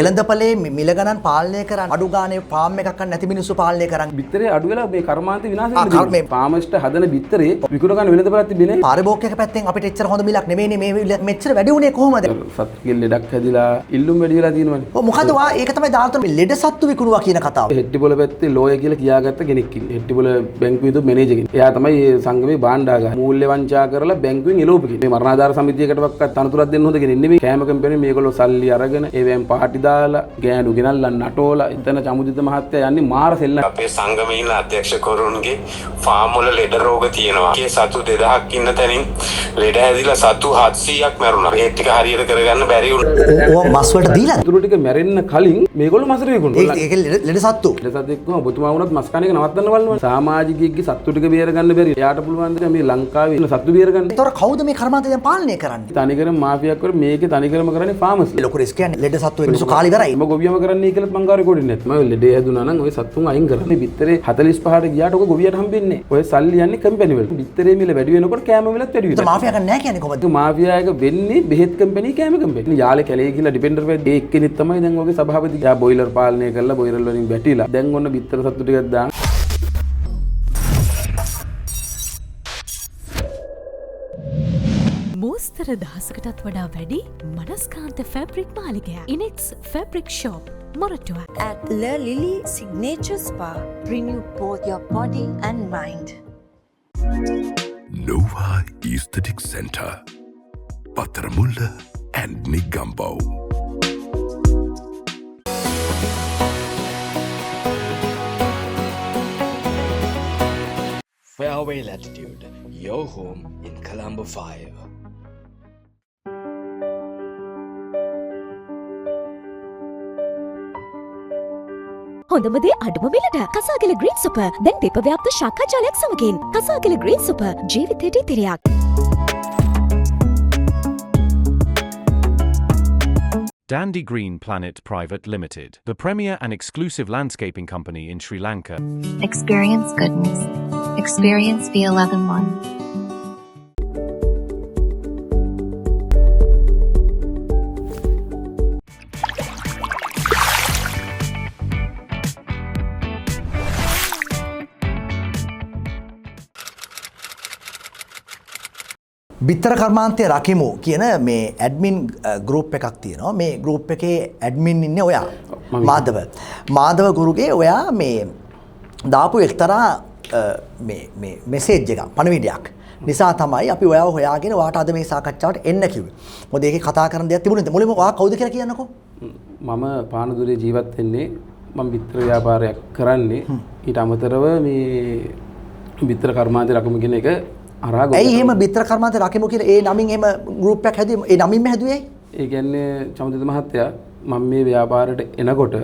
එළඳපලේ මිල ගණන් පාලනය කරන් අඩු ගානේ ෆාම් එකක් ගන්න නැති මිනිස්සු පාලනය කරන් බිත්තරේ අඩු වෙලා මේ කර්මාන්ත විනාශ වෙනවා. ෆාමර්ස්ට හදන බිත්තරේ විකුණ ගන්න වෙළඳපළක් තිබෙන්නේ. පාරිභෝගික පැත්තෙන් අපිට එච්චර හොඳ මිලක් නෙමෙයිනේ මේ මෙච්චර වැඩි උනේ කොහොමද? සත්තුගේ ලෙඩක් හැදිලා ඉල්ලුම් වැඩි වෙලා තියෙනවනේ. ඔව් මොකද ඒක තමයි දාල්තර මේ ලෙඩ සත්තු විකුණුවා කියන කතාව. හෙට්ටිපොළ පැත්තේ ලෝය කියලා කියාගත්ත කෙනෙක් ඉන්නේ. හෙට්ටිපොළ බැංකුවේ මැනේජර් කෙනෙක්. එයා තමයි මේ සංගමේ භාණ්ඩාගාර මූල්‍ය වංචා කරලා බැංකුවෙන් එළවපු කෙනෙක්. මේ මරණාධාර සමිතියකටවත් තනතුරක් දෙන්න හොඳ කෙනෙක් නෙමෙයි. කෑම කම්පැනි මේගොල්ලෝ සල්ලි අරගෙන ඒවෙන් පාටි දාලා ගෑනු ගෙනල්ලා නටෝලා එතන චමුදිත මහත්තයා යන්නේ මාර සෙල්ලම්. අපේ සංගමේ ඉන්න අධ්‍යක්ෂකවරුන්ගේ ෆාම් වල ලෙඩ රෝග තියෙනවා. ඒ සතු 2000ක් ඉන්න තැනින් ලෙඩ හැදිලා සතු 700ක් මැරුණා. ඒ ටික හරියට කරගන්න බැරි වුණා. ඕවා මස් වලට දීලා අතුරු ටික මැරෙන්න කලින් මේගොල්ලෝ මසර විකුණනවා. ඒක ලෙඩ සත්තු. ලෙඩ සතෙක්ම ඔබතුමා වුණත් මස් කන එක නවත්තන්න බලනවා. සමාජිකයෙක්ගේ සත්තු ටික බේර ගන්න බැරි. එයාට පුළුවන් ද මේ ලංකාවේ ඉන්න සත්තු බේර ගන්න. ඒතොර කවුද මේ කර්මාන්තය දැන් පාලනය කරන්නේ? තනිකරම මාෆියක් කර මේකේ තනිකරම කරන්නේ ෆාමර්ස්. ලොකු රිස්ක් කියන්නේ ලෙඩ සත්තු මිනිස්සු කාලි ඉවරයි. මම ගොවියම කරන්නේ කියලා මං ගාව රෙකෝඩින් නැත්. මම ලෙඩේ හැදුනා නම් ওই සත්තුන් අයින් කරන්න. මේ බිත්තරේ 45ට ගියාට ඔක ගොවියට හම්බෙන්නේ. ඔය සල්ලි යන්නේ කම්පැනි වලට. බිත්තරේ මිල වැඩි වෙනකොට කෑම මිලත් වැඩි වෙනවා. මාෆියා ගන්න නැහැ කියන්නේ කොහොමද? මාෆියා එක වෙන්නේ බෙහෙත් කම්පැනි කෑම කම්පැනි. යාලේ කැලේ ගිහලා ඩිපෙන්ඩර් වෙද්දී එක්කෙනෙක් තමයි දැන් ඔගේ සභාපති. යා බොයිලර් පාලනය කරලා බොයිලර් වලින් වැටිලා දැන් ඔන්න බිත්තර සත්තු ටිකක් දාන. මෝස්තර දහසකටත් වඩා වැඩි මනස්කාන්ත ෆැබ්‍රික් මාලිකය Inex fabric shop Moratuwa at La Lily Signature Spa. Renew both your body and mind. Nova Aesthetic Center, Pathramulla and Negombo. Fairway Latitude, your home in Colombo 5. හොඳමදේ අඩුම මිලට කසාගල ග්‍රීන් සුපර් දැන් දෙප ව්‍යාප්ත ශාකා ජාලයක් සමගින් කසාගල ග්‍රීන් සුපර් ජීවිතේට ඉතිරියක්. Dandy Green Planet Private Limited, the premier and exclusive landscaping company in Sri Lanka. Experience goodness. Experience V111. බිත්තර කර්මාන්තය රකිමු කියන මේ ඇඩ්මින් ගෲප් එකක් තියෙනවා. මේ ගෲප් එකේ ඇඩ්මින් ඉන්නේ ඔයා. මාධව ගුරුගේ ඔයා මේ දාපු එක්තරා මේ මෙසේජ් එකක් පණිවිඩයක් නිසා තමයි අපි ඔයාව හොයාගෙන ඔයාට අද මේ සාකච්ඡාවට එන්න කිව්වේ. මොකද ඒකේ කතා කරන දේක් තිබුණේ. මුලින්ම ඔයා කවුද කියලා කියන්නකෝ. මම පානදුරේ ජීවත් වෙන්නේ. මම බිත්තර ව්‍යාපාරයක් කරන්නේ. ඊට අමතරව මේ බිත්තර කර්මාන්තය රකිමු කියන එක ඇයි එහෙම බිත්තර කර්මාන්තය රකිමු කියලා ඒ නමින් එහෙම ගෲප් එකක් හැදුවේ? ඒ නමින්ම හැදුවේ? ඒ කියන්නේ චමුදිත මහත්තයා මම මේ ව්‍යාපාරයට එනකොට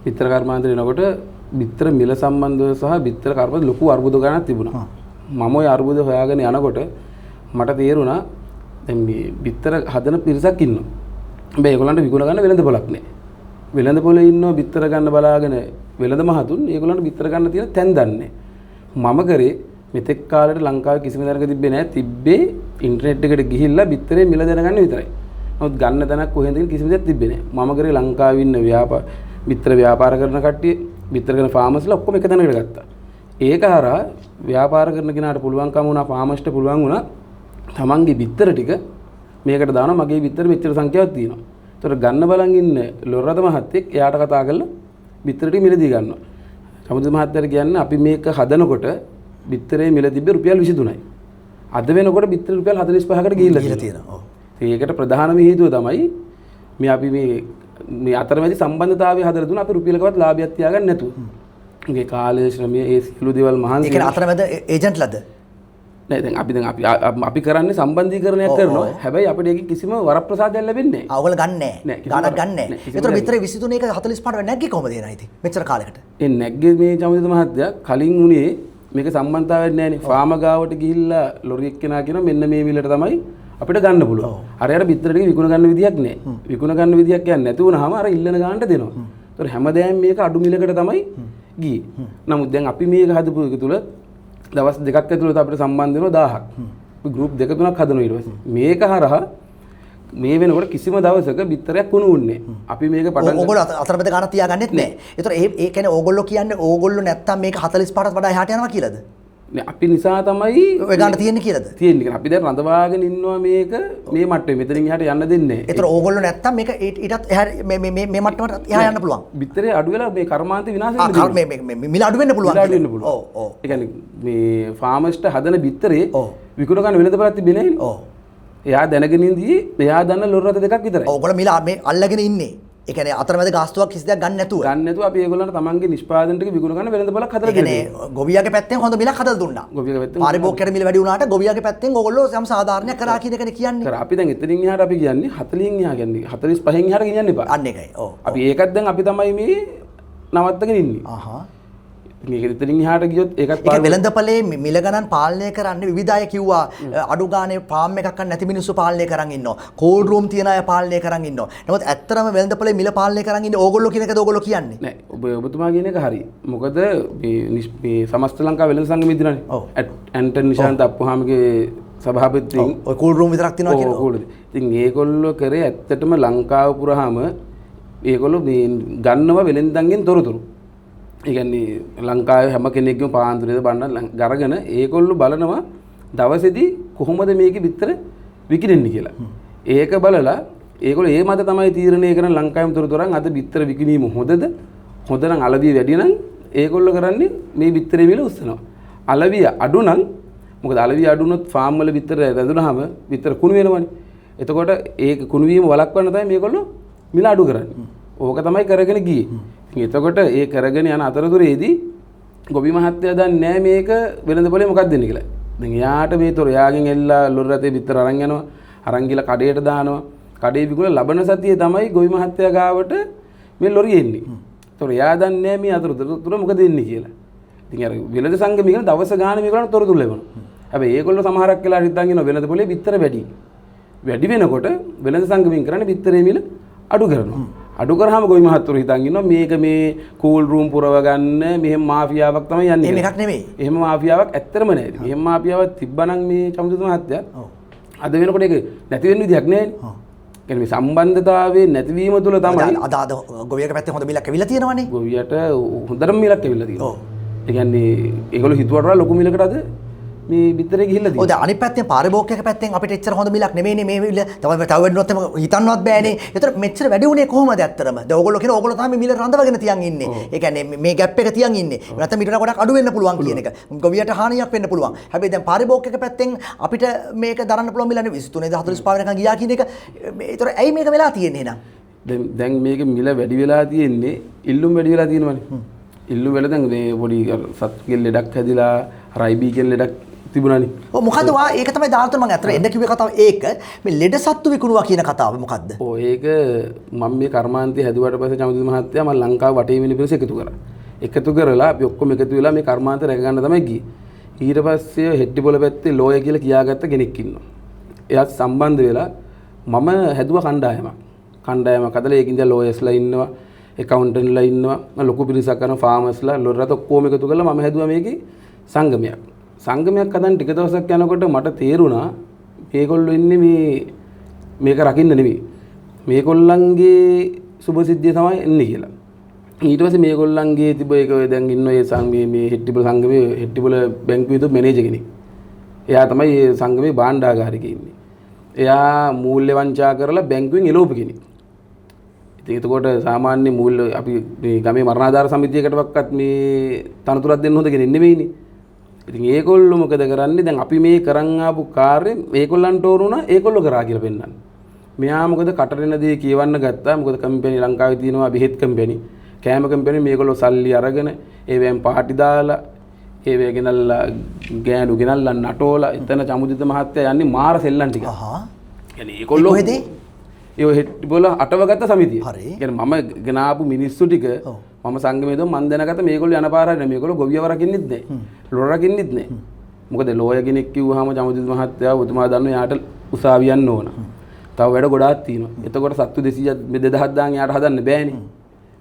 බිත්තර කර්මාන්තයට එනකොට බිත්තර මිල සම්බන්ධව සහ බිත්තර කර්මාන්ත ලොකු අර්බුද ගණනක් තිබුණා. මම ওই අර්බුද හොයාගෙන යනකොට මට තේරුණා දැන් මේ බිත්තර හදන පිරිසක් ඉන්නවා. හැබැයි ඒගොල්ලන්ට විකුණ ගන්න වෙළඳපොලක් නැහැ. වෙළඳපොලේ ඉන්නව බිත්තර ගන්න බලාගෙන වෙළඳ මහතුන් ඒගොල්ලන්ට බිත්තර ගන්න තියෙන තැන් දන්නේ. මම කරේ මෙතෙක් කාලෙට ලංකාවේ කිසිම තැනක තිබ්බේ නැහැ. තිබ්බේ ඉන්ටර්නෙට් එකට ගිහිල්ලා බිත්තරේ මිල දැනගන්න විතරයි. නමුත් ගන්න තැනක් කොහෙන්ද කිසිම දෙයක් තිබ්බේ නැහැ. මම කරේ ලංකාවේ ඉන්න බිත්තර ව්‍යාපාර කරන කට්ටිය, බිත්තර කරන ෆාමර්ස්ලා ඔක්කොම එක තැනකට ගත්තා. ඒක හරහා ව්‍යාපාර කරන කෙනාට පුළුවන්කම වුණා, ෆාමර්ස්ට පුළුවන් වුණා තමන්ගේ බිත්තර ටික මේකට දානවා. මගේ බිත්තර මෙච්චර සංඛ්‍යාවක් තියෙනවා. ඒතර ගන්න බලන් ඉන්න ලොරරද මහත්තයෙක් එයාට කතා කරලා බිත්තර ටික මිලදී ගන්නවා. සමුද්‍ර මහත්තයාට කියන්නේ අපි මේක හදනකොට බිත්තරේ මිල තිබ්බේ රුපියල් 23යි. අද වෙනකොට බිත්තර රුපියල් 45කට ගිහිල්ලා තියෙනවා. ඒකට ප්‍රධානම හේතුව තමයි මේ අපි මේ අතරමැදි සම්බන්ධතාවය හදලා දුන්න අපි රුපියලකවත් ලාභයක් තියාගන්න නැතුව. මේ කාලය ශ්‍රමය ඒ සියලු දේවල් මහන්සි. ඒක අතරමැද ඒජන්ට්ලාද? නෑ දැන් අපි කරන්නේ සම්බන්ධීකරණයක් කරනවා. හැබැයි අපිට ඒක කිසිම වරප්‍රසාදයක් ලැබෙන්නේ නෑ. අවුල ගන්නෑ. ගානක් ගන්නෑ. ඒතර බිත්තරේ 23 එක 45ට නැග්ගේ කොහමද එන ඉතින්? මෙච්චර කාලයකට. ඒ නැග්ගේ මේ චමුදිත මහත්තයා කලින් උනේ මේක සම්බන්ධතාවයක් නැහැනේ. ෆාම ගාවට ගිහිල්ලා ලොරි එක්කෙනා කියනවා මෙන්න මේ මිලට තමයි අපිට ගන්න පුළුවන්. අර යාර බිත්තර ටික විකුණ ගන්න විදියක් නැහැ. විකුණ ගන්න විදියක් කියන්නේ නැති වුණාම අර ඉල්ලන ගානට දෙනවා. ඒතර හැමදාම මේක අඩු මිලකට තමයි ගියේ. නමුත් දැන් අපි මේක හදපු එක තුල දවස් දෙකක් ඇතුළත අපිට සම්බන්ධ වෙනවා 1000ක්. අපි ගෲප් දෙක තුනක් හදනවා ඊට පස්සේ. මේක හරහා මේ වෙනකොට කිසිම දවසක බිත්තරයක් කුණු උන්නේ. අපි මේක පටන් ඕගොල්ලෝ අතරමැද ගානක් තියාගන්නෙත් නැහැ. ඒතර ඒ කියන්නේ ඕගොල්ලෝ කියන්නේ ඕගොල්ලෝ නැත්තම් මේක 45ට වඩා එහාට යනවා කියලාද? නේ අපි නිසා තමයි ඔය ගානට තියෙන්නේ කියලාද? තියෙන්නේ. අපි දැන් රඳවාගෙන ඉන්නවා මේක මේ මට්ටමේ. මෙතනින් එහාට යන්න දෙන්නේ නැහැ. ඒතර ඕගොල්ලෝ නැත්තම් මේක ඊටත් එහා මේ මට්ටමට එහා යන්න පුළුවන්. බිත්තරේ අඩු වෙලා මේ කර්මාන්ත විනාශ වෙන්න මේ මිල අඩු වෙන්න පුළුවන්. අඩු වෙන්න පුළුවන්. ඔව් ඔව්. ඒ කියන්නේ මේ ෆාමර්ස්ට හදන බිත්තරේ විකුණ ගන්න වෙළඳපළක් තිබෙන්නේ නැහැ. ඔව්. එයා දැනගෙන ඉඳී එයා දන්න ලොර් රත දෙකක් විතරයි. ඕගොල්ලෝ මිල මේ අල්ලගෙන ඉන්නේ. ඒ කියන්නේ අතරමැද ගාස්තුවක් කිසි දෙයක් ගන්න නැතුව. ගන්න නැතුව අපි ඒගොල්ලන්ට තමන්ගේ නිෂ්පාදන ටික විකුණ ගන්න වෙළඳපළක් හදලා දෙන්නේ. ඒ කියන්නේ ගොවියාගේ පැත්තෙන් හොඳ මිලක් හදලා දුන්නා. ගොවියාගේ පැත්තෙන් පාරිභෝගිකයට මිල වැඩි වුණාට ගොවියාගේ පැත්තෙන් ඕගොල්ලෝ සම සාධාරණයක් කරා කියන එකනේ කියන්නේ. කර අපි දැන් එතනින් එහාට අපි කියන්නේ 40න් එහා කියන්නේ 45න් එහාට ගෙනියන්න එපා. අන්න එකයි. ඔව්. අපි ඒකත් දැන් අපි තමයි මේ නවත්තගෙන ඉන්නේ. අහහ. මේක එතනින් එහාට ගියොත් ඒකත් ඒක වෙළඳපළේ මිල ගණන් පාලනය කරන්නේ විවිධ අය කිව්වා. අඩු ගානේ ෆාම් එකක් ගන්න නැති මිනිස්සු පාලනය කරන් ඉන්නවා. කෝල්ඩ් රූම් තියන අය පාලනය කරන් ඉන්නවා. නමුත් ඇත්තටම වෙළඳපළේ මිල පාලනය කරන් ඉන්නේ ඕගොල්ලෝ කියන එකද ඕගොල්ලෝ කියන්නේ? නෑ ඔබතුමා කියන එක හරි. මොකද මේ සමස්ත ලංකා වෙළඳ සංගමය දිනනේ. ඔව්. ඇන්ටන් නිශාන්ත අප්පුහාමගේ සභාපතිතුමින් ඔය කූල් රූම් විතරක් තියනවා කියනවා. ඔව්. ඉතින් ඒගොල්ලෝ කරේ ඇත්තටම ලංකාව පුරාම ඒගොල්ලෝ මේ ගන්නවා වෙළෙන්දන්ගෙන් තොරතුරු. ඒ කියන්නේ ලංකාවේ හැම කෙනෙක්ගේම පාන්දුරේද බණ්ඩ ගරගෙන ඒගොල්ලෝ බලනවා දවසේදී කොහොමද මේකේ බිත්තර විකිනෙන්නේ කියලා. ඒක බලලා ඒගොල්ලෝ ඒ මත තමයි තීරණය කරන ලංකාවෙම තොරතුරන් අද බිත්තර විකිණීම හොඳද? හොඳ නම් අලවිය වැඩි නම් ඒගොල්ලෝ කරන්නේ මේ බිත්තරේ මිල උස්සනවා. අලවිය අඩු නම් මොකද අලවිය අඩු වුණොත් ෆාම් වල බිත්තර රැඳුනහම බිත්තර කුණු වෙනවනේ. එතකොට ඒක කුණු වීම වළක්වන්න තමයි මේගොල්ලෝ මිල අඩු කරන්නේ. ඕක තමයි කරගෙන ගියේ. එතකොට ඒ කරගෙන යන අතරතුරේදී ගොවි මහත්තයා දන්නේ නැහැ මේක වෙළඳපොලේ මොකක්ද දෙන්නේ කියලා. දැන් යාට මේ තොර යාගෙන් එල්ලා ලොර් රතේ බිත්තර අරන් යනවා. අරන් ගිහලා කඩේට දානවා. කඩේ විකුණලා ලබන සතියේ තමයි ගොවි මහත්තයා ගාවට මේ ලොරිය එන්නේ. ඒතොර යා දන්නේ නැහැ මේ අතරතුර මොකද වෙන්නේ කියලා. ඉතින් අර වෙළඳ සංගමය කියන දවස ගාන මේගොල්ලන් තොරතුරු ලැබෙනවා. හැබැයි ඒගොල්ලෝ සමහරක් වෙලා හිටන් ඉන්න වෙළඳපොලේ බිත්තර වැඩි. වැඩි වෙනකොට වෙළඳ සංගමයෙන් කරන්නේ බිත්තරේ මිල අඩු කරනවා. අඩු කරාම ගොවි මහත්තුරු හිතන් ඉන්නවා මේක මේ කූල් රූම් පුරව ගන්න මෙහෙම මාෆියාවක් තමයි යන්නේ. එහෙම එකක් නෙමෙයි. එහෙම මාෆියාවක් ඇත්තටම නැහැ. මෙහෙම මාෆියාවක් තිබ්බනම් මේ චමුදුතු මහත්තයා අද වෙනකොට ඒක නැති වෙන්න විදියක් නැහැ. කියන්නේ මේ සම්බන්ධතාවයේ නැතිවීම තුළ තමයි අද ගොවියාගේ පැත්තේ හොඳ මිලක් ඇවිල්ලා තියෙනවනේ. ගොවියට හොඳටම මිලක් ඇවිල්ලා තියෙනවා. ඒ කියන්නේ ඒගොල්ලෝ හිතුවට වඩා ලොකු මිලකට අද මේ බිත්තරේ ගිහිල්ලා තියෙනවා. ඔව් දැන් අනිත් පැත්තෙන් පාරිභෝගිකක පැත්තෙන් අපිට එච්චර හොඳ මිලක් නෙමෙයිනේ මේ මිල. තව වැඩිනොත් හිතන්නවත් බෑනේ. ඒතර මෙච්චර වැඩි උනේ කොහොමද ඇත්තටම? දැන් ඕගොල්ලෝ කියන ඕගොල්ලෝ තමයි මිල රඳවගෙන තියන් ඉන්නේ. ඒ කියන්නේ මේ ગેප් එක තියන් ඉන්නේ. නැත්නම් ඊට වඩා ගොඩක් අඩු වෙන්න පුළුවන් කියන එක. ගොවියට හානියක් වෙන්න පුළුවන්. හැබැයි දැන් පාරිභෝගිකක පැත්තෙන් අපිට මේක දරන්න පුළුවන් මිලනේ 23.45 වෙනකන් ගියා කියන එක. ඒතර ඇයි මේක වෙලා තියෙන්නේ එහෙනම්? දැන් මේක මිල වැඩි වෙලා තියෙන්නේ ඉල්ලුම් වැඩි වෙලා තියෙනවනේ. ඉල්ලුම් වල දැන් මේ පොඩි සත්කෙල් ලෙඩක් හැදිලා රයිබී කියන ලෙඩක් තිබුණානේ. ඔව් මොකද්ද වා ඒක තමයි දාල්තන මම අතර එන්න කිව්වේ කතාව ඒක මේ ලෙඩ සත්තු විකුණුවා කියන කතාව මොකද්ද? ඔව් ඒක මම මේ කර්මාන්තය හැදුවට පස්සේ චමදිත මහත්තයා මම ලංකාව වටේ වෙන පිරිස එකතු කරා. එකතු කරලා අපි ඔක්කොම එකතු වෙලා මේ කර්මාන්තය රැක ගන්න තමයි ගියේ. ඊට පස්සේ හෙට්ටිපොළ පැත්තේ ලෝය කියලා කියාගත්ත කෙනෙක් ඉන්නවා. එයාත් සම්බන්ධ වෙලා මම හැදුවා කණ්ඩායමක්. කණ්ඩායමක් හදලා ඒකින් දැන් ලෝයර්ස්ලා ඉන්නවා, ඇකවුන්ටන්ට්ලා ඉන්නවා, ලොකු පිරිසක් කරන ෆාමර්ස්ලා ලොර් රත ඔක්කොම එකතු කරලා මම හැදුවා මේකේ සංගමයක්. සංගමයක් හදන් ටික දවසක් යනකොට මට තේරුණා මේගොල්ලෝ ඉන්නේ මේක රකින්න නෙමෙයි. මේගොල්ලන්ගේ සුභසිද්ධිය තමයි එන්නේ කියලා. ඊට පස්සේ මේගොල්ලන්ගේ තිබ්බ ඒක දැන් ඉන්න ඒ සංගමයේ මේ හෙට්ටිපොළ සංගමයේ හෙට්ටිපොළ බැංකුවේ මැනේජර් කෙනෙක්. එයා තමයි මේ සංගමේ භාණ්ඩාගාරිකේ ඉන්නේ. එයා මූල්‍ය වංචා කරලා බැංකුවෙන් එළවපු කෙනෙක්. ඉතින් එතකොට සාමාන්‍ය මූල්‍ය අපි මේ ගමේ මරණාධාර සමිතියකටවත් මේ තනතුරක් දෙන්න හොඳ කෙනෙක් නෙමෙයිනේ. ඉතින් ඒගොල්ලෝ මොකද කරන්නේ දැන් අපි මේ කරන් ආපු කාර්යය ඒගොල්ලන්ට ඕරුණා ඒගොල්ලෝ කරා කියලා පෙන්නන්න. මෙයා මොකද කටරෙන දේ කියවන්න ගත්තා. මොකද කම්පැනි ලංකාවේ තියෙනවා බෙහෙත් කම්පැනි, කෑම කම්පැනි මේගොල්ලෝ සල්ලි අරගෙන ඒවෙන් පාටි දාලා ඒවෙ ගෙනල්ලා ගෑනු ගෙනල්ලා නටෝලා එතන චමුදිත මහත්තයා යන්නේ මාර සෙල්ලම් ටික. يعني ඒගොල්ලෝ කොහෙද? ඒ හෙට්ටිපොළ අටවගත්ත සමිතිය. يعني මම ගෙනාපු මිනිස්සු ටික මම සංගමයේ දොම් මන් දැනගත්ත මේගොල්ලෝ යන පාර හරිනේ මේගොල්ලෝ ගොවියව රකින්නෙත් නැහැ. ලොර රකින්නෙත් නැහැ. මොකද ලෝය කෙනෙක් කිව්වහම චමුදිත මහත්තයා ඔතුමා දන්නවා යාට උසාවිය යන්න ඕන. තව වැඩ ගොඩාක් තියෙනවා. එතකොට සත්තු 200 2000 දාන් යාට හදන්න බෑනේ.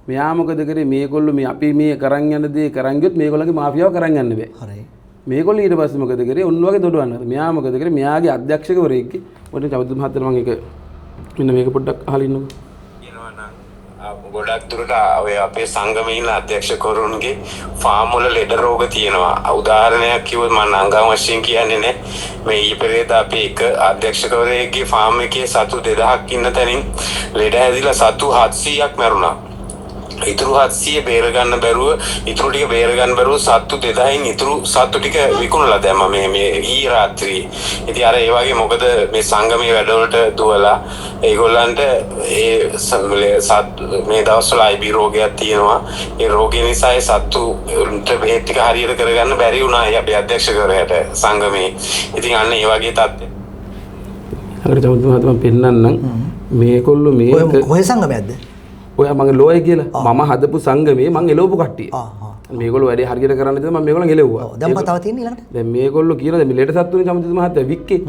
මෙයා මොකද කරේ මේගොල්ලෝ මේ අපි මේ කරන් යන දේ කරන් ගියොත් මේගොල්ලන්ගේ මාෆියාව කරන් යන්න බෑ. හරි. මේගොල්ලෝ ඊට පස්සේ මොකද කරේ ඔන්න වගේ දොඩවන්න. මෙයා මොකද කරේ මෙයාගේ අධ්‍යක්ෂකවරයෙක්ගේ ඔන්න චමුදිත මහත්තයා මම ඒක මෙන්න මේක පොඩ්ඩක් අහලා ඉන්නකෝ. ගොඩක් දුරට ඔය අපේ සංගමේ ඉන්න අධ්‍යක්ෂකවරුන්ගේ ෆාම් වල ලෙඩ රෝග තියෙනවා. උදාහරණයක් කිව්වොත් මම අංගම් වශයෙන් කියන්නේ නැහැ. මේ ඊයේ පෙරේද අපේ එක අධ්‍යක්ෂකවරයෙක්ගේ ෆාම් එකේ සතු 2000ක් ඉන්න තැනින් ලෙඩ හැදිලා සතු 700ක් මැරුණා. ඉතුරු 700 බේර ගන්න බැරුව ඉතුරු ටික බේර ගන්න බැරුව සතු 2000න් ඉතුරු සතු ටික විකුණලා දැම්මා මේ ඊ රාත්‍රියේ. ඉතින් අර ඒ වගේ මොකද මේ සංගමේ වැඩවලට දුවලා ඒගොල්ලන්ට මේ දවස්වල IB රෝගයක් තියෙනවා. ඒ රෝගය නිසා ඒ සතුන්ට බෙහෙත් ටික හරියට කරගන්න බැරි වුණා අපේ අධ්‍යක්ෂකවරයාට සංගමේ. ඉතින් අන්න ඒ වගේ තත්ත්වයක්. අර මම පෙන්නන්නම් මේකොල්ලෝ මේ කොහේ සංගමයක්ද? ඔය මගේ ලෝය කියලා මම හදපු සංගමේ මං එලවපු කට්ටිය. මේගොල්ලෝ වැඩේ හරියට කරන්න දෙද මම මේගොල්ලන් එලවුවා. දැන් තව තියෙන ඊළඟට. දැන් මේගොල්ලෝ කියනවා දැන් මේ ලෙඩ සත්තුනේ චමදිත මහත්තයා වික්කේ.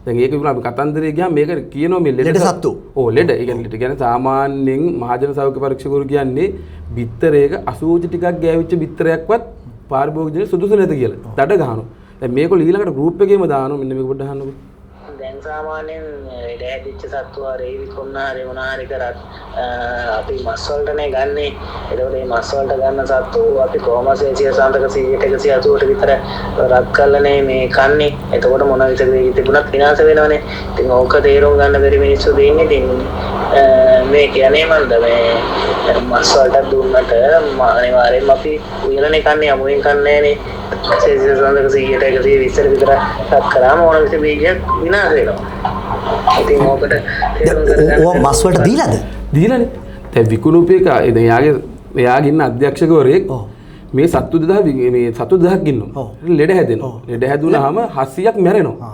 දැන් ඒක විකුණා අපි කතන්දරේ ගියාම මේක කියනවා මේ ලෙඩ සත්තු. ඔව් ලෙඩ. ඒ කියන්නේ ලෙඩ කියන්නේ සාමාන්‍යයෙන් මහජන සෞඛ්‍ය පරීක්ෂකවරු කියන්නේ බිත්තරයක අසූචි ටිකක් ගෑවිච්ච බිත්තරයක්වත් පාරිභෝගික සුදුසු නැත කියලා. දඩ ගහනවා. දැන් මේගොල්ලෝ ඊළඟට ගෲප් එකේම දානවා මෙන්න මේක පොඩ්ඩක් අහන්නකෝ. දැන් සාමාන්‍යයෙන් ලෙඩ හැදිච්ච සත්තු හරි විකුණා හරි මොනවා හරි කරත් අපි මස් වලටනේ ගන්නෙ. ඒකෝට මේ මස් වලට ගන්න සත්තු අපි කොහොමද 100% විතර රත් කරලානේ මේ කන්නේ. එතකොට මොන විදිහේ තිබුණත් විනාශ වෙනවනේ. ඉතින් ඕක තේරුම් ගන්න බැරි මිනිස්සු දෙන්නේ. ඉතින් මේ කියන්නේ මන්ද මේ මස් වලට දුන්නට අනිවාර්යෙන්ම අපි උයලනේ කන්නේ අමුයෙන් කන්නේ නෑනේ. 100% විතර රත් කරාම ඕන විදිහේ බීජයක් විනාශ වෙනවා. ඉතින් ඕකට ඕ මස් වලට දීලාද? දීලානේ. දැන් විකුණුපේක දැන් එයාගේ ඉන්න අධ්‍යක්ෂකවරයෙක් මේ සත්තු 2000 මේ සත්තු 2000ක් ඉන්නවා. ලෙඩ හැදෙනවා. ලෙඩ හැදුනහම 700ක් මැරෙනවා.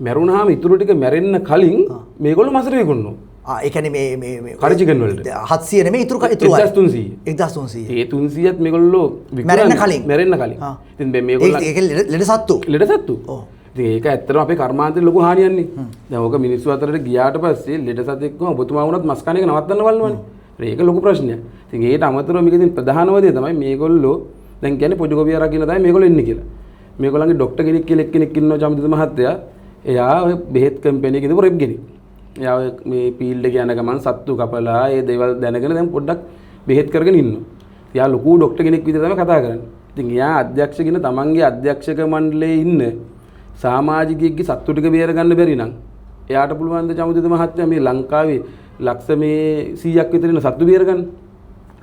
මැරුණාම ඉතුරු ටික මැරෙන්න කලින් මේගොල්ලෝ මසර විකුණනවා. ඒ කියන්නේ මේ කරි චිකන් වලට 700 නෙමෙයි ඉතුරු 1300. ඒ 300ත් මේගොල්ලෝ මැරෙන්න කලින්. ඉතින් මේගොල්ලෝ ඒක ලෙඩ සත්තු. ඔව්. ඉතින් ඒක ඇත්තටම අපේ කර්මාන්තේ ලොකු හානියක්නේ. දැන් ඕක මිනිස්සු අතරට ගියාට පස්සේ ලෙඩ සතෙක්ව ඔබතුමා වුණත් මස් කන එක නවත්තන්න බලනවනේ. ඒක ලොකු ප්‍රශ්නයක්. ඉතින් ඒකට අමතරව මේකෙන් ප්‍රධානම දේ තමයි මේගොල්ලෝ දැන් කියන්නේ පොඩි ගොවියා රකින්න තමයි මේගොල්ලෝ ඉන්නේ කියලා. මේගොල්ලන්ගේ ડોක්ටර් කෙනෙක් කියලා එක්කෙනෙක් ඉන්නවා චමිත මහත්තයා. එයා ඔය බෙහෙත් කම්පැනි එකේ ඉඳපු රෙප් කෙනෙක්. එයා මේ ෆීල්ඩ් එක යන ගමන් සත්තු කපලා ඒ දේවල් දැනගෙන දැන් පොඩ්ඩක් බෙහෙත් කරගෙන ඉන්නවා. එයා ලොකු ડોක්ටර් කෙනෙක් විදිහට තමයි කතා කරන්නේ. ඉතින් එයා අධ්‍යක්ෂකින තමන්ගේ අධ්‍යක්ෂක මණ්ඩලයේ ඉන්න සමාජිකයෙක්ගේ සත්තු ටික බේර ගන්න බැරි නම් එයාට පුළුවන් ද චමුදිත මහත්තයා මේ ලංකාවේ ලක්ෂ මේ 100ක් විතර ඉන්න සත්තු බේර ගන්න.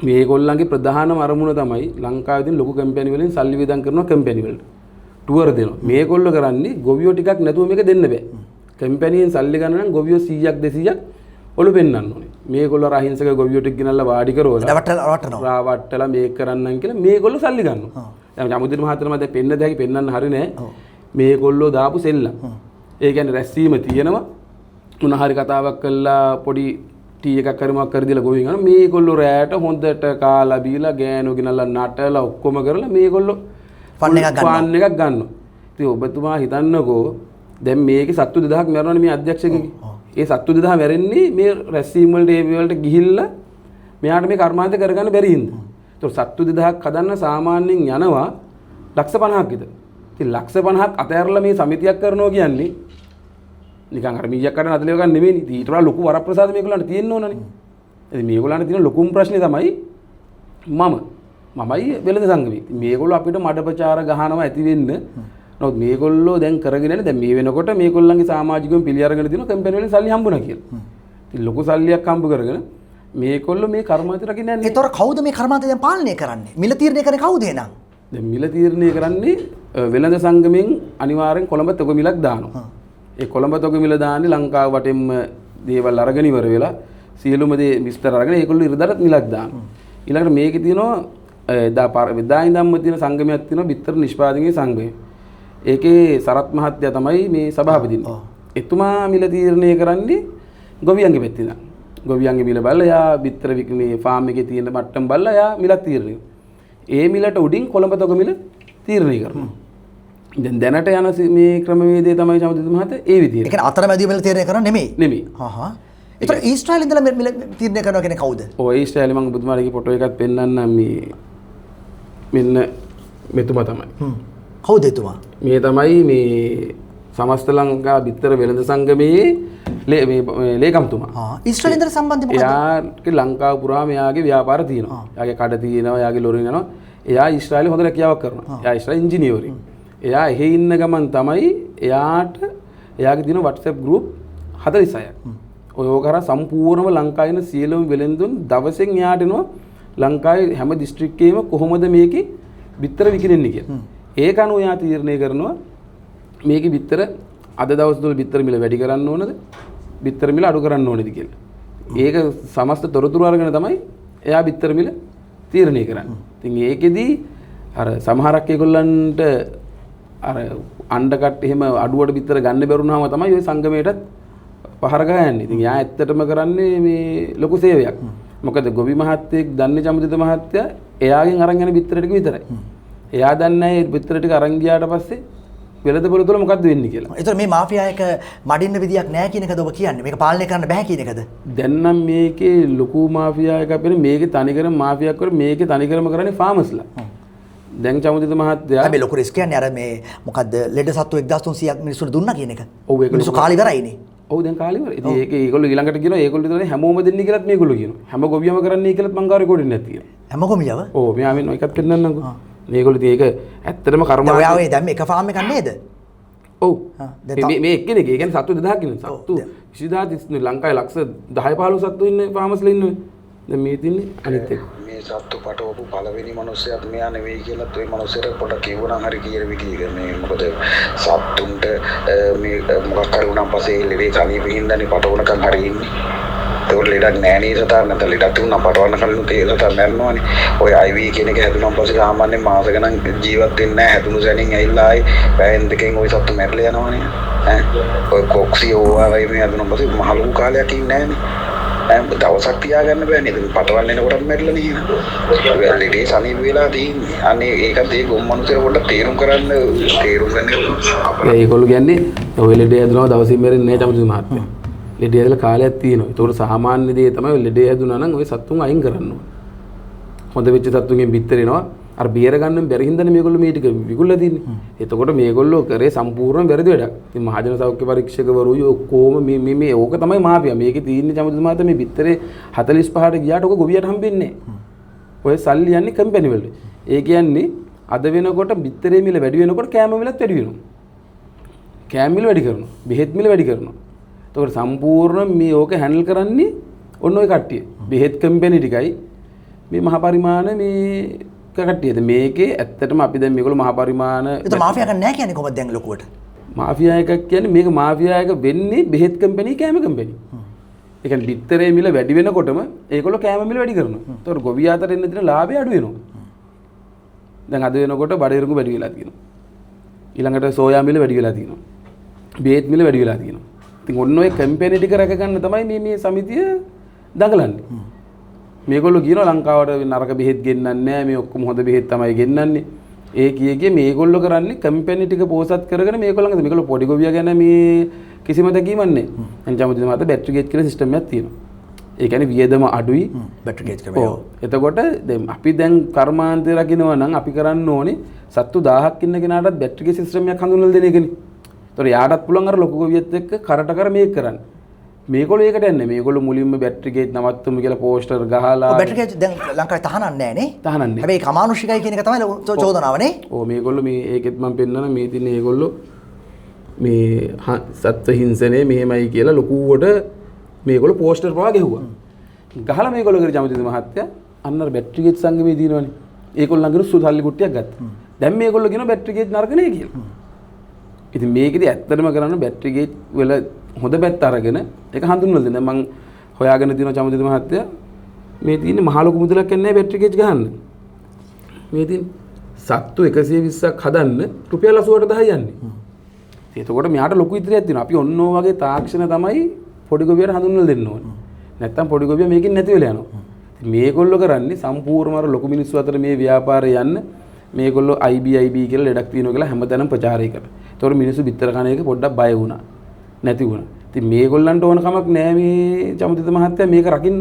මේගොල්ලන්ගේ ප්‍රධානම අරමුණ තමයි ලංකාවේ තියෙන ලොකු කම්පැනි වලින් සල්ලි වියදම් කරනවා කම්පැනි වලට. ටුවර් දෙනවා. මේගොල්ලෝ කරන්නේ ගොවියෝ ටිකක් නැතුව මේක දෙන්න බෑ. කම්පැනියෙන් සල්ලි ගන්න නම් ගොවියෝ 100ක් 200ක් ඔලු පෙන්නන්න ඕනේ. මේගොල්ලෝ අහිංසක ගොවියෝ ටික ගෙනල්ලා වාඩි කරවලා රවට්ටලා මේක කරන්නම් කියලා මේගොල්ලෝ සල්ලි ගන්නවා. දැන් චමුදිත මහත්තයා මම දැන් පෙන්න දෙයි පෙන්නන්න හරි නෑ. මේගොල්ලෝ දාපු සෙල්ලම්. ඒ කියන්නේ රැස්වීම තියෙනවා. මොන හරි කතාවක් කළා පොඩි ටී එකක් හරි මොකක් හරි දීලා ගොවින් යනවා. මේගොල්ලෝ රැයට හොඳට කාලා බීලා ගෑනෝ ගෙනල්ලා නටලා ඔක්කොම කරලා මේගොල්ලෝ ෆන් එකක් ගන්නවා. ඉතින් ඔබතුමා හිතන්නකෝ දැන් මේකේ සත්තු 2000ක් මැරෙනවනේ මේ අධ්‍යක්ෂකගේ. ඒ සත්තු 2000 මැරෙන්නේ මේ රැස්වීම වලට ඒ වලට ගිහිල්ලා මෙයාට මේ කර්මාන්ත කරගන්න බැරි හින්දා. ඒතකොට සත්තු 2000ක් හදන්න සාමාන්‍යයෙන් යනවා ලක්ෂ 50ක් විතර. ඉතින් ලක්ෂ 50ක් අතහැරලා මේ සමිතියක් කරනවා කියන්නේ නිකන් අර මීයක් කඩන අදලේව ගන්න නෙමෙයිනේ. ඊට වඩා ලොකු වරප්‍රසාද මේගොල්ලන්ට තියෙන්න ඕනනේ. ඉතින් මේගොල්ලන්ට තියෙන ලොකුම ප්‍රශ්නේ තමයි මමයි වෙළඳ සංගමේ. මේගොල්ලෝ අපිට මඩපචාර ගහනවා ඇති වෙන්න. නමුත් මේගොල්ලෝ දැන් කරගෙන යන්නේ දැන් මේ වෙනකොට මේගොල්ලන්ගේ සමාජිකයන් පිළි අරගෙන දිනන කම්පැනි වලින් සල්ලි හම්බුණා කියලා. ඉතින් ලොකු සල්ලියක් හම්බ කරගෙන මේගොල්ලෝ මේ කර්මාන්තය රකින්න යන්නේ. ඒතොර කවුද මේ කර්මාන්තය දැන් පාලනය කරන්නේ? මිල තීරණය කරන්නේ කවුද එහෙනම්? දැන් මිල තීරණය කරන්නේ වෙළඳ සංගමෙන් අනිවාර්යෙන් කොළඹ තොග මිලක් දානවා. ඒ කොළඹ තොග මිල දාන්නේ ලංකාව වටෙන්ම දේවල් අරගෙන ඉවර වෙලා සියලුම දේ විස්තර අරගෙන ඒගොල්ලෝ ඉරදරත් මිලක් දානවා. ඊළඟට මේකේ තියෙනවා එදා ඉඳන්ම තියෙන සංගමයක් තියෙනවා බිත්තර නිෂ්පාදනයේ සංගමය. ඒකේ සරත් මහත්තයා තමයි මේ සභාපතිතුමා. එතුමා මිල තීරණය කරන්නේ ගොවියන්ගේ පැත්තේ ඉඳන්. ගොවියන්ගේ මිල බලලා යා බිත්තර මේ ෆාම් එකේ තියෙන මට්ටම් බලලා යා මිලක් තීරණය. ඒ මිලට උඩින් කොළඹ තොග මිල තීරණය කරනවා. දැන් දැනට යන මේ ක්‍රමවේදය තමයි චමුදිත මහත්තයා ඒ විදිහට. ඒ කියන්නේ අතරමැදි මිල තීරණය කරන්නේ නෙමෙයි. නෙමෙයි. ඒතර ඊශ්‍රායලෙන් ඉඳලා මිල තීරණය කරනවා කියන්නේ කවුද? ඔය ඊශ්‍රායලෙ මම බුදුමාලගේ ෆොටෝ එකක් පෙන්නන්නම් මේ මෙන්න මෙතුමා තමයි. කවුද එතුමා? මේ තමයි මේ සමස්ත ලංකා බිත්තර වෙළඳ සංගමයේ ලේකම්තුමා. ඊශ්‍රායලෙන්ද සම්බන්ධ මොකද? එයාගේ ලංකාව පුරාම එයාගේ ව්‍යාපාර තියෙනවා. එයාගේ කඩ තියෙනවා, එයාගේ ලොරි යනවා. එයා ඊශ්‍රායලේ හොඳ රැකියාවක් කරනවා. එයා ඊශ්‍රායල් ඉංජිනේරුවෙක්. එයා එහෙ ඉන්න ගමන් තමයි එයාගේ තියෙන WhatsApp group 46ක්. ඔය කරා සම්පූර්ණම ලංකාවේ ඉන්න සියලුම වෙළෙන්දුන් දවසෙන් එයාට එනවා ලංකාවේ හැම දිස්ත්‍රික්කයේම කොහොමද මේකේ බිත්තර විකිණෙන්නේ කියලා. ඒක අනුව එයා තීරණය කරනවා මේකේ බිත්තර අද දවස් වල බිත්තර මිල වැඩි කරන්න ඕනද? බිත්තර මිල අඩු කරන්න ඕනද කියලා. ඒක සමස්ත තොරතුරු අරගෙන තමයි එයා බිත්තර මිල තීරණය කරන්නේ. ඉතින් ඒකෙදී අර සමහරක් ඒගොල්ලන්ට අර අණ්ඩකට එහෙම අඩුවට බිත්තර ගන්න බැරුණාම තමයි ওই සංගමයටත් පහර ගහන්නේ. ඉතින් යා ඇත්තටම කරන්නේ මේ ලොකු සේවයක්. මොකද ගොවි මහත්තයෙක් දන්නේ චමුදිත මහත්තයා එයාගෙන් අරන් යන බිත්තර ටික විතරයි. එයා දන්නේ නැහැ මේ බිත්තර ටික අරන් ගියාට පස්සේ වෙළඳපොළ තුල මොකද්ද වෙන්නේ කියලා. ඒතර මේ මාෆියා එක මඩින්න විදියක් නැහැ කියන එකද ඔබ කියන්නේ? මේක පාලනය කරන්න බෑ කියන එකද? දැන් නම් මේකේ ලොකු මාෆියා එකක් වෙන මේකේ තනිකරම මාෆියාවක් කර මේකේ තනිකරම කරන්නේ ෆාමර්ස්ලා. දැන් චමුදිත මහත්තයා හැබැයි ලොකු රිස්ක් කියන්නේ අර මේ මොකද්ද ලෙඩ සත්තු 1300ක් මිනිස්සුන්ට දුන්නා කියන එක. ඔව් ඒක මිනිස්සු කාලි ඉවරයිනේ. ඔව් දැන් කාලි ඉවරයි. ඉතින් ඒක ඒගොල්ලෝ ඊළඟට කියනවා ඒගොල්ලෝ විතරනේ හැමෝම දෙන්නේ කියලාත් මේගොල්ලෝ කියනවා. හැම ගොවියම කරන්නේ කියලාත් මං ගාව රෙකෝඩින් නැති කියලා. හැම ගොවියව? ඔව් මෙයා මෙන්න එකක් පෙන්නන්නම්කෝ. මේගොල්ලෝ ඉතින් ඒක ඇත්තටම කර්ම ඔයා ඔය දැන් මේක ෆාම් එකක් නේද? ඔව්. මේ එක්කෙනෙක් ඒ කියන්නේ සත්තු 2000ක් ඉන්නේ. සත්තු 20000 ලංකාවේ ලක්ෂ 10 15 සත්තු ඉන්නේ ෆාමර්ස්ලා ඉන්නේ. දැන් මේ තින්නේ අනිත් එක. මේ සත්තු පටවපු පළවෙනි මිනිස්සයාත් මෙයා නෙවෙයි කියලාත් ওই මිනිස්සට පොඩක් කියවනම් හරි කියන විදිහක මේ මොකද සත්තුන්ට මේ මොකක් කර වුණාන් පස්සේ ලෙඩේ සනීපෙ හින්දානේ පටවනකම් හරි ඉන්නේ. ඒක ලෙඩක් නෑ නේද තාම නැත්නම් ලෙඩක් තිබුණා පටවන්න කලින් තේරෙලා තමයි මැරෙනවානේ. ඔය IV කියන එක හැදුනන් පස්සේ සාමාන්‍යයෙන් මාස ගණන් ජීවත් වෙන්නේ නෑ. හැදුණු සැනින් ඇවිල්ලා ආයි පැයෙන් දෙකෙන් ওই සත්තු මැරලා යනවානේ. ඈ ඔය කොක්සියෝ ආවයි මේ හැදුනන් පස්සේ මහ ලොකු කාලයක් ඉන්නේ නෑනේ. දවසක් තියාගන්න බෑනේ. ඒක පටවන්න එනකොටම මැරිලා නේ. ලෙඩේ සනීප වෙලා තියෙන්නේ. අනේ ඒකත් ඒ ගොම් මනුස්සයර පොඩ්ඩක් තේරුම් ගන්න ඒගොල්ලෝ කියන්නේ ඔය ලෙඩේ හැදුනම දවසින් මැරෙන්නේ නෑ චමුදිත මහත්තයා. ලෙඩේ හැදලා කාලයක් තියෙනවා. ඒතකොට සාමාන්‍ය දේ තමයි ඔය ලෙඩේ හැදුනා නම් ඔය සත්තුන් අයින් කරන්න ඕන. හොඳ වෙච්ච සත්තුන්ගෙන් බිත්තර එනවා. අර බියර ගන්න බැරි හින්දානේ මේගොල්ලෝ මේ ටික විකුල්ලා තින්නේ. එතකොට මේගොල්ලෝ කරේ සම්පූර්ණ වැරදි වැඩක්. ඉතින් මහජන සෞඛ්‍ය පරීක්ෂකවරු ඔක්කොම මේ ඕක තමයි මාෆියා. මේකේ තියෙන්නේ චමුදිත මහත්තයා මේ බිත්තරේ 45ට ගියාට ඔක ගොවියට හම්බෙන්නේ නැහැ. ඔය සල්ලි යන්නේ කම්පැනි වලට. ඒ කියන්නේ අද වෙනකොට බිත්තරේ මිල වැඩි වෙනකොට කෑම මිලත් වැඩි වෙනවා. කෑම මිල වැඩි කරනවා. බෙහෙත් මිල වැඩි කරනවා. එතකොට සම්පූර්ණ මේ ඕක හැන්ඩල් කරන්නේ ඔන්න ඔය කට්ටිය. බෙහෙත් කම්පැනි ටිකයි මේ මහ පරිමාණ මේ කට්ටියද මේකේ ඇත්තටම අපි දැන් මේගොල්ලෝ මහ පරිමාණ ඒක මාෆියා එකක් නැහැ කියන්නේ කොහොමද දැන් ලොකුවට? මාෆියා එකක් කියන්නේ මේක මාෆියා එක වෙන්නේ බෙහෙත් කම්පැනි කෑම කම්පැනි. ඒ කියන්නේ බිත්තරේ මිල වැඩි වෙනකොටම ඒගොල්ලෝ කෑම මිල වැඩි කරනවා. එතකොට ගොවියා අතර එන්න දෙන ලාභය අඩු වෙනවා. දැන් අද වෙනකොට බඩේරුඟු වැඩි වෙලා තියෙනවා. ඊළඟට සෝයා මිල වැඩි වෙලා තියෙනවා. බෙහෙත් මිල වැඩි වෙලා තියෙනවා. ඉතින් ඔන්න ඔය කම්පැනි ටික රැක ගන්න තමයි මේ සමිතිය දඟලන්නේ. මේගොල්ලෝ කියනවා ලංකාවට නරක බෙහෙත් ගෙන්නන්නේ නැහැ. මේ ඔක්කොම හොඳ බෙහෙත් තමයි ගෙන්නන්නේ. ඒ කියේ මේගොල්ලෝ කරන්නේ කම්පැනි ටික පෝසත් කරගෙන මේගොල්ලෝ පොඩි ගොවියා ගැන මේ කිසිම දැකීමක් නැහැ. එන්ජාමුදිත මත බැටරි ගේජ් කියලා සිස්ටම් එකක් තියෙනවා. ඒ කියන්නේ වියදම අඩුයි බැටරි ගේජ් ක්‍රමය. ඔව්. එතකොට දැන් අපි දැන් කර්මාන්තය රකින්නවා නම් අපි කරන්න ඕනේ සත්තු 1000ක් ඉන්න කෙනාටත් බැටරි ගේජ් සිස්ටම් එකක් හඳුන්වලා දෙන එකනේ. ඒතකොට යාටත් පුළුවන් අර ලොකු ගොවියෙක් එක්ක කරට කර මේක කරන්න. මේගොල්ලෝ ඒකට යන්නේ. මේගොල්ලෝ මුලින්ම බැටරි ගේජ් නවත්තමු කියලා පෝස්ටර් ගහලා බැටරි ගේජ් දැන් ලංකාවේ තහනක් නැහැ නේ. තහනක් නැහැ. හැබැයි කමානුෂිකයි කියන එක තමයි චෝදනාව නේ. ඔව් මේගොල්ලෝ මේ ඒකෙත් මම පෙන්නන මේ තින්නේ මේගොල්ලෝ මේ සත්ත්ව හිංසනය මෙහෙමයි කියලා ලොකුවට මේගොල්ලෝ පෝස්ටර් පවා ගෙහුවා. ගහලා මේගොල්ලෝ කරේ චමුදිත මහත්තයා අන්න අර බැටරි ගේජ් සංගමේ දිනවනේ. ඒගොල්ලෝ ළඟට සල්ලි කුට්ටියක් ගත්තා. දැන් මේගොල්ලෝ කියනවා බැටරි ගේජ් නරක නේ කියලා. ඉතින් මේකෙදි ඇත්තටම කරන්න බැටරි ගේජ් වල හොඳ පැත්ත අරගෙන ඒක හඳුන්වලා දෙන්න. මම හොයාගෙන තියෙනවා චමුදිත මහත්තයා මේ තියෙන්නේ මහ ලොකු මුදලක් නැහැ බැටරි ගේජ් ගහන්න. මේ තියෙන්නේ සත්තු 120ක් හදන්න රුපියල් 88000යි යන්නේ. එතකොට මෙයාට ලොකු ඉදිරියක් තියෙනවා. අපි ඔන්න ඔය වගේ තාක්ෂණ තමයි පොඩි ගොවියට හඳුන්වලා දෙන්න ඕනේ. නැත්තම් පොඩි ගොවියා මේකෙන් නැති වෙලා යනවා. මේගොල්ලෝ කරන්නේ සම්පූර්ණම අර ලොකු මිනිස්සු අතර මේ ව්‍යාපාරය යන්න මේගොල්ලෝ IB කියලා ලෙඩක් තියෙනවා කියලා හැමතැනම ප්‍රචාරය කරා. ඒතකොට මිනිස්සු බිත්තර කන එක පොඩ්ඩක් බය වුණා. නැති වුණා. ඉතින් මේගොල්ලන්ට ඕන කමක් නැහැ මේ චමුදිත මහත්තයා මේක රකින්න.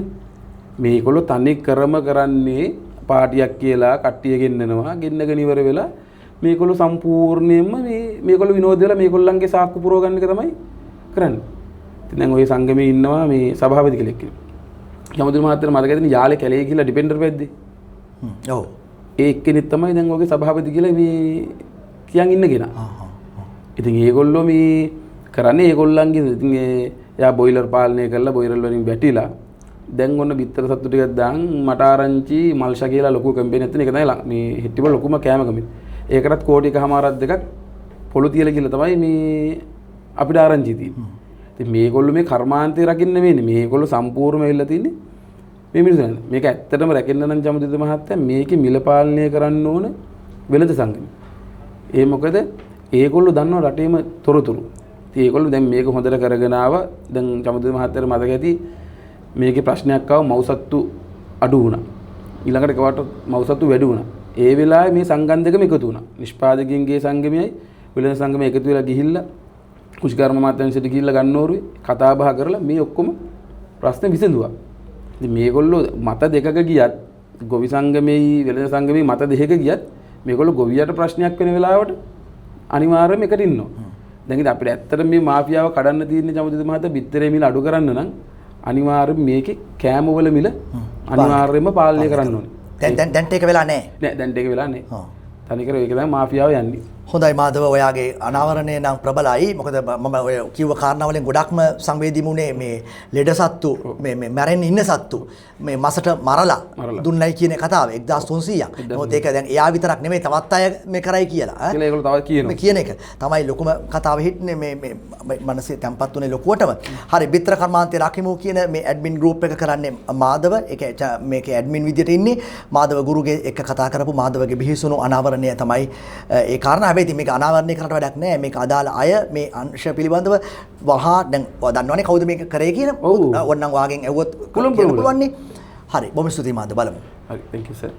මේගොල්ලෝ තනි කරම කරන්නේ පාටියක් කියලා කට්ටිය ගෙන්නනවා. ගෙන්නගෙන ඉවර වෙලා මේගොල්ලෝ සම්පූර්ණයෙන්ම මේගොල්ලෝ විනෝද වෙලා මේගොල්ලන්ගේ සාක්කු පුරව ගන්න එක තමයි කරන්නේ. ඉතින් දැන් ওই සංගමේ ඉන්නවා මේ සභාපති කෙනෙක්. යමුදුර මහත්තයා මතක ඇතිනේ යාලේ කැලේ ගිහිල්ලා ඩිපෙන්ඩර් වෙද්දී. ඔව්. ඒ එක්කෙනෙක් තමයි දැන් ඔගේ සභාපති කියලා මේ කියන් ඉන්න කෙනා. ඉතින් ඒගොල්ලෝ මේ කරන්නේ ඒගොල්ලන්ගේ ඉතින් එයා බොයිලර් පාලනය කරලා බොයිලර් වලින් වැටිලා දැන් ඔන්න බිත්තර සත්තු ටිකක් දාන් මට ආරංචි මල්ෂා කියලා ලොකු කැම්පේන් එකක් තියෙන එක තමයි මේ හිටිවල ලොකුම කෑම කමින්. ඒකටත් කෝටි එකමාරක් දෙකක් පොළු තියලා කියලා තමයි මේ අපිට ආරංචි තියෙන්නේ. ඉතින් මේගොල්ලෝ මේ කර්මාන්තේ රකින්න නෙමෙයි මේගොල්ලෝ සම්පූර්ණයෙන්ම වෙලා තින්නේ මේ මිනිස්සුන්. මේක ඇත්තටම රැකෙන්න නම් චමුදිත මහත්තයා මේකේ මිල පාලනය කරන්න ඕන වෙළඳ සංගම. ඒ මොකද ඒගොල්ලෝ දන්නවා රටේම තොරතුරු. ඉතින් ඒගොල්ලෝ දැන් මේක හොඳට කරගෙන ආවා. දැන් චමුදිත මහත්තයාට මතක ඇති මේකේ ප්‍රශ්නයක් ආව මව්සත්තු අඩු වුණා. ඊළඟට කවට මව්සත්තු වැඩි වුණා. ඒ වෙලාවේ මේ සංගම් දෙකම එකතු වුණා. නිෂ්පාදකයන්ගේ සංගමයයි වෙළඳ සංගමය එකතු වෙලා ගිහිල්ලා කුෂිකර්ම මාත්‍යංශයට ගිහිල්ලා ගන්නෝරුවේ කතා බහ කරලා මේ ඔක්කොම ප්‍රශ්න විසඳුවා. ඉතින් මේගොල්ලෝ මත දෙකක ගියත් ගොවි සංගමේයි වෙළඳ සංගමේ මත දෙකක ගියත් මේගොල්ලෝ ගොවියට ප්‍රශ්නයක් වෙන වෙලාවට අනිවාර්යයෙන්ම එකට ඉන්නවා. දැන් ඉතින් අපිට ඇත්තට මේ මාෆියාව කඩන්න තියෙන චමුදිත මහත්තයා බිත්තරේ මිල අඩු කරන්න නම් අනිවාර්යයෙන් මේකේ කෑම වල මිල අනිවාර්යයෙන්ම පාලනය කරන්න ඕනේ. දැන් ඒක වෙලා නැහැ. නෑ දැන් ඒක වෙලා නැහැ. තනිකර ඒක තමයි මාෆියාව යන්නේ. හොඳයි මාධව ඔයාගේ අනාවරණය නම් ප්‍රබලයි. මොකද මම ඔය කිව්ව කාරණා වලින් ගොඩක්ම සංවේදී වුණේ මේ ලෙඩ සත්තු මේ මැරෙන්න ඉන්න සත්තු මේ මසට මරලා දුන්නයි කියන කතාව 1300ක්. මොකද ඒක දැන් එයා විතරක් නෙමෙයි තවත් අය මේ කරයි කියලා. කියලා ඒගොල්ලෝ තවත් කියනවා. මේ කියන එක තමයි ලොකුම කතාව හිටන්නේ මේ මනසේ තැම්පත් උනේ ලොකුවටම. හරි බිත්තර කර්මාන්තේ රකිමු කියන මේ ඇඩ්මින් ගෲප් එක කරන්නේ මාධව. ඒක මේකේ ඇඩ්මින් විදියට ඉන්නේ මාධව ගුරුගේ එක කතා කරපු මාධවගේ බිහිසුණු අනාවරණය තමයි ඒ කාරණා. හැබැයි මේක අනාවරණය කරන්න වැඩක් නැහැ. මේක අදාළ අය මේ අංශ පිළිබඳව වහා දැන් දන්නවනේ කවුද මේක කරේ කියන. ඕන්නම් වාගෙන් ඇහුවොත් පුළුවන් නේ. හරි බොහොම ස්තුතියි මාධව බලමු. හරි thank you sir.